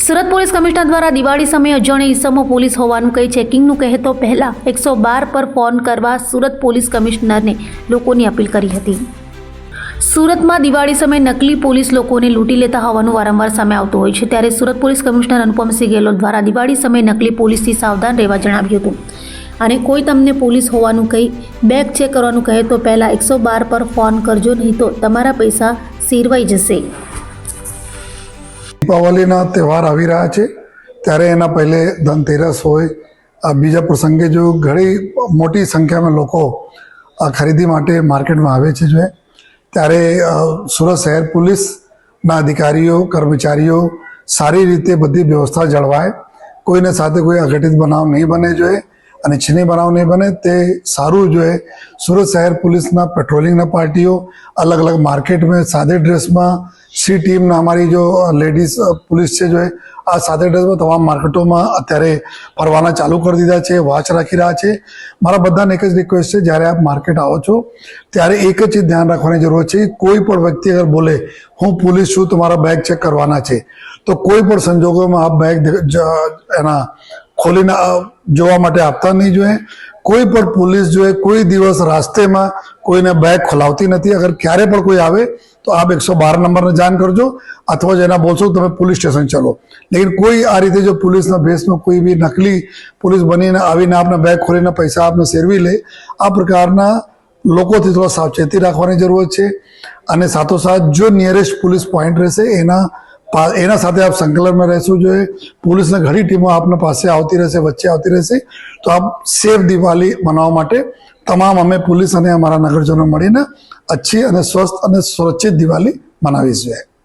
Surat police commissioner દ્વારા દિવાળી સમયે અજાણ્યા ઇસમો પોલીસ હોવાનું કહી ચેકિંગનું કહેતો પહેલા 112 પર ફોન કરવા સુરત પોલીસ કમિશનરને લોકોની અપીલ કરી હતી। સુરતમાં દિવાળી સમયે નકલી પોલીસ લોકોને લૂંટી લેતા હોવાનું વારંવાર સામે આવતું હોય છે, ત્યારે સુરત પોલીસ કમિશનર અનુપમસિંહ ગેહલોત દ્વારા દિવાળી સમયે નકલી પોલીસથી સાવધાન રહેવા જણાવ્યું હતું અને કોઈ તમને પોલીસ હોવાનું કહી બેગ ચેક કરવાનું કહે તો પહેલા 112 પર ફોન કરજો, નહીં તો તમારા પૈસા સીરવાઈ જશે। दीपावलीना त्यौहार આવી રહ્યા છે ત્યારે એના પહેલે ધનતેરસ હોય, આ બીજા પ્રસંગે જો ઘણી મોટી સંખ્યામાં લોકો આ ખરીદી માટે માર્કેટમાં આવે છે જો ત્યારે સુરત શહેર પોલીસના અધિકારીઓ કર્મચારીઓ સારી રીતે બધી વ્યવસ્થા જળવાય, કોઈને સાથે કોઈ અઘટિત બનાવ નહીં બને જોઈએ અને છીની બનાવ નહીં બને તે સારું જોઈએ। સુરત શહેર પોલીસના પેટ્રોલિંગના પાર્ટીઓ अलग अलग मार्केट में सादे ड्रेस में सी टीम ना हमारी जो लेडीज पुलिस है जो है आ सादे ड्रेस में तमाम मार्केटों में अत्यारे फरवाना चालू कर दीधा है, वॉच राखी रहा है। मारा बधाने एक ज रिक्वेस्ट है, જ્યારે आप मार्केट आओ छो ત્યારે एक ज चीज ध्यान रखवानी जरूरत है, कोई पण व्यक्ति अगर बोले हूँ पुलिस छूँ तुम्हारा बैग चेक करवाना है तो कोई पण संजोगों में आप बैग एना खोलीने जोवा माटे आपता नहीं જોઈએ। कोई पण पुलिस जो है कोई दिवस रास्ते में कोई ने बैग खोलावती नहीं। अगर क्यारे पण कोई आवे तो आप 112 नंबर ने जान करजो अथवा जेना बोलशो तमे पुलिस स्टेशन चलो, लेकिन कोई आ रीते जो पुलिस ना भेष में कोई भी नकली पुलिस बनी आवीने आपने बैग खोलीने पैसा आपने सेरवी ले, आ प्रकारना लोकोथी थोड़ा सावचेती राखवानी जरूरत है। अने साथोसाथ जो नियरेस्ट पुलिस पॉइंट रहेशे एना साथे आप संकलन में रहशो जो है। पुलिस ने घणी टीमों आपने पासे आवती रहेशे, वच्चे आवती रहेशे, तो आप सेफ दिवाली मनावा माटे तमाम अमे पुलिस अने अमारा नगरजनों मळीने अच्छी अने स्वस्थ अने सुरक्षित दिवाली मनावी जोईए।